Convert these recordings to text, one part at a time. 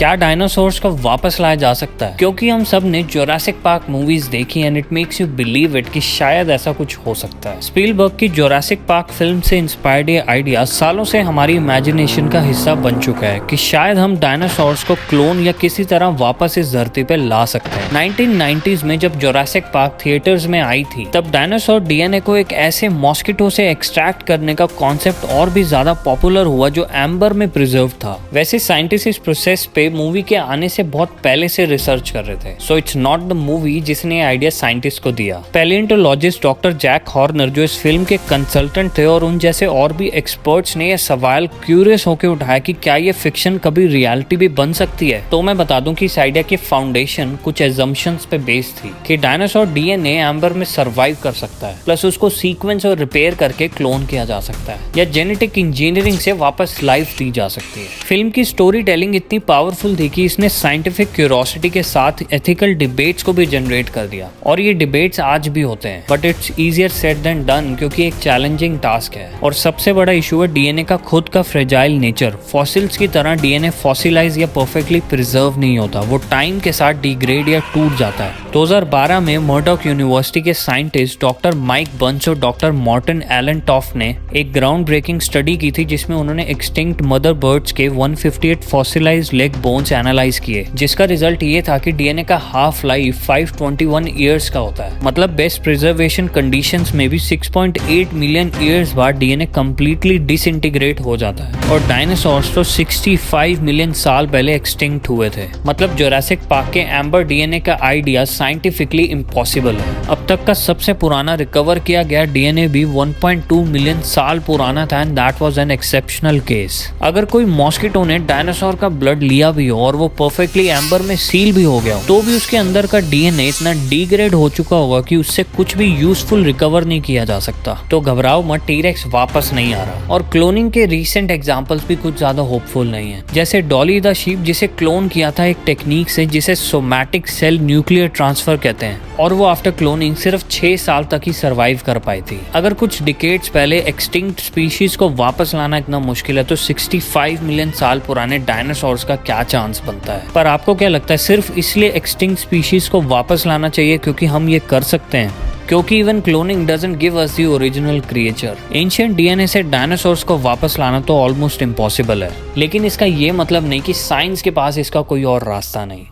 क्या डायनासोर्स को वापस लाया जा सकता है? क्योंकि हम सब ने जोरासिक पार्क मूवीज देखी and it makes you believe it कि शायद ऐसा कुछ हो सकता है। स्पीलबर्ग की जोरासिक पार्क फिल्म से इंस्पायर्ड ये आइडिया सालों से हमारी इमेजिनेशन का हिस्सा बन चुका है कि शायद हम डायनासोर्स को क्लोन या किसी तरह वापस इस धरती पे ला सकते हैं। 1990s में जब जोरासिक पार्क थिएटर्स में आई थी तब डायनासोर डीएनए को एक ऐसे मॉस्किटो से एक्सट्रैक्ट करने का कॉन्सेप्ट और भी ज्यादा पॉपुलर हुआ जो एम्बर में प्रिजर्व था। वैसे साइंटिस्ट इस प्रोसेस पे मूवी के आने से बहुत पहले से रिसर्च कर रहे थे, so it's not the movie जिसने ये आइडिया साइंटिस्ट को दिया। पैलियोंटोलॉजिस्ट डॉक्टर जैक हॉर्नर जो इस फिल्म के कंसल्टेंट थे और उन जैसे और भी एक्सपर्ट्स ने यह सवाल क्यूरियस होकर उठाया कि क्या ये फिक्शन कभी रियलिटी भी बन सकती है। तो मैं बता दूं कि इस आइडिया की फाउंडेशन कुछ एजम्पशंस पे बेस्ड थी कि डायनासोर डीएनए एम्बर में सर्वाइव कर सकता है, प्लस उसको सीक्वेंस और रिपेयर करके क्लोन किया जा सकता है या जेनेटिक इंजीनियरिंग से वापस लाइफ दी जा सकती है। फिल्म की स्टोरी टेलिंग इतनी पावरफुल थी कि इसने साइंटिफिक क्यूरियोसिटी के साथ एथिकल डिबेट्स को भी जनरेट कर दिया और ये डिबेट्स आज भी होते हैं, but it's easier said than done क्योंकि एक चैलेंजिंग टास्क है। और सबसे बड़ा इशू है डीएनए का खुद का फ्रेजाइल नेचर। फॉसिल्स की तरह डीएनए फॉसिलाइज या परफेक्टली प्रिजर्व नहीं होता, वो टाइम के साथ डिग्रेड या टूट जाता है। 2012 में मर्डॉक यूनिवर्सिटी के साइंटिस्ट डॉक्टर माइक बर्न्स और डॉक्टर मॉर्टन एलन टॉफ ने एक ग्राउंड ब्रेकिंग स्टडी की थी जिसमें उन्होंने एक्सटिंक्ट मदर बर्ड्स के 158 फॉसिलाइज्ड लेग बोन्स एनालाइज किए, जिसका रिजल्ट ये था कि डीएनए का हाफ लाइफ 521 ईयर्स का होता है। मतलब बेस्ट प्रिजर्वेशन कंडीशंस में भी 6.8 मिलियन ईयर्स बाद डीएनए कंप्लीटली डिसइंटीग्रेट हो जाता है। और डायनासोर्स तो 65 मिलियन साल पहले एक्सटिंक्ट हुए थे। मतलब जोरासिक पार्क के एम्बर डीएनए का आइडिया साइंटिफिकली इम्पॉसिबल है। अब तक का सबसे पुराना रिकवर किया गया डीएनए भी 1.2 मिलियन साल पुराना था and that was an exceptional case. अगर कोई मॉस्किटो ने डायनासोर का ब्लड लिया भी हो और वो परफेक्टली एम्बर में सील भी हो गया हो, तो भी उसके अंदर का डीएनए इतना डिग्रेड हो चुका होगा कि उससे कुछ भी यूजफुल रिकवर नहीं किया जा सकता। तो घबराओ मत, टी-रेक्स वापस नहीं आ रहा। और क्लोनिंग के रीसेंट एग्जांपल्स भी कुछ ज्यादा होपफुल नहीं है, जैसे डॉली द शीप जिसे क्लोन किया था एक टेक्निक से जिसे सोमैटिक सेल न्यूक्लियर ट्रांसफर कहते हैं, और वो आफ्टर क्लोनिंग सिर्फ 6 साल तक ही सर्वाइव कर पाई थी। अगर कुछ डिकेड्स पहले एक्सटिंक्ट स्पीशीज को वापस लाना इतना मुश्किल है तो 65 मिलियन साल पुराने डायनासोर्स का क्या चांस बनता है। पर आपको क्या लगता है, सिर्फ इसलिए एक्सटिंक्ट स्पीशीज को वापस लाना चाहिए क्योंकि हम ये कर सकते हैं? क्योंकि even cloning doesn't give us the original creature. Ancient DNA से डायनासोर्स को वापस लाना तो ऑलमोस्ट इम्पॉसिबल है, लेकिन इसका ये मतलब नहीं कि साइंस के पास इसका कोई और रास्ता नहीं।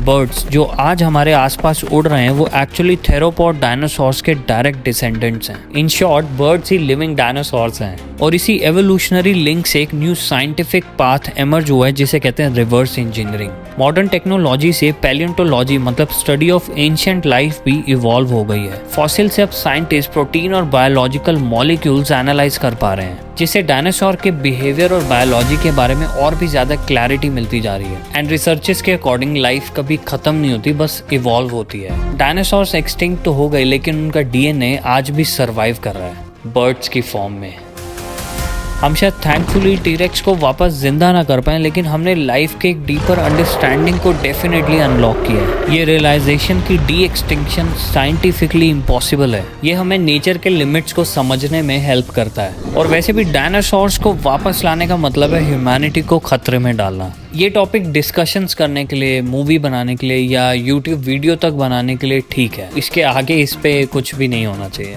बर्ड्स जो आज हमारे आसपास उड़ रहे हैं वो एक्चुअली थेरोपॉड डायनासोर्स के डायरेक्ट डिसेंडेंट्स हैं। In short birds he living dinosaurs हैं और इसी एवोल्यूशनरी लिंक से एक न्यू साइंटिफिक पाथ एमर्ज हुआ है जिसे कहते हैं रिवर्स इंजीनियरिंग। मॉडर्न टेक्नोलॉजी से पैलियोंटोलॉजी मतलब स्टडी ऑफ एंशिएंट लाइफ भी इवॉल्व हो गई है। फॉसिल से अब साइंटिस्ट प्रोटीन और बायोलॉजिकल मॉलिक्यूल्स एनालाइज कर पा रहे हैं, जिससे डायनासोर के बिहेवियर और बायोलॉजी के बारे में और भी ज्यादा क्लैरिटी मिलती जा रही है। एंड रिसर्चेस के अकॉर्डिंग लाइफ कभी खत्म नहीं होती, बस इवॉल्व होती है। डायनासोर्स एक्सटिंक्ट तो हो गए लेकिन उनका डीएनए आज भी सर्वाइव कर रहा है बर्ड्स की फॉर्म में। हम शायद थैंकफुली टी-रेक्स को वापस जिंदा ना कर पाए, लेकिन हमने लाइफ के एक डीपर अंडरस्टैंडिंग को डेफिनेटली अनलॉक किया है। ये रियलाइजेशन की डी एक्सटिंक्शन साइंटिफिकली इम्पॉसिबल है। ये हमें नेचर के लिमिट्स को समझने में हेल्प करता है। और वैसे भी डायनासोर्स को वापस लाने का मतलब है ह्यूमैनिटी को खतरे में डालना। ये टॉपिक डिस्कशंस करने के लिए, मूवी बनाने के लिए या यूट्यूब वीडियो तक बनाने के लिए ठीक है, इसके आगे इस पे कुछ भी नहीं होना चाहिए।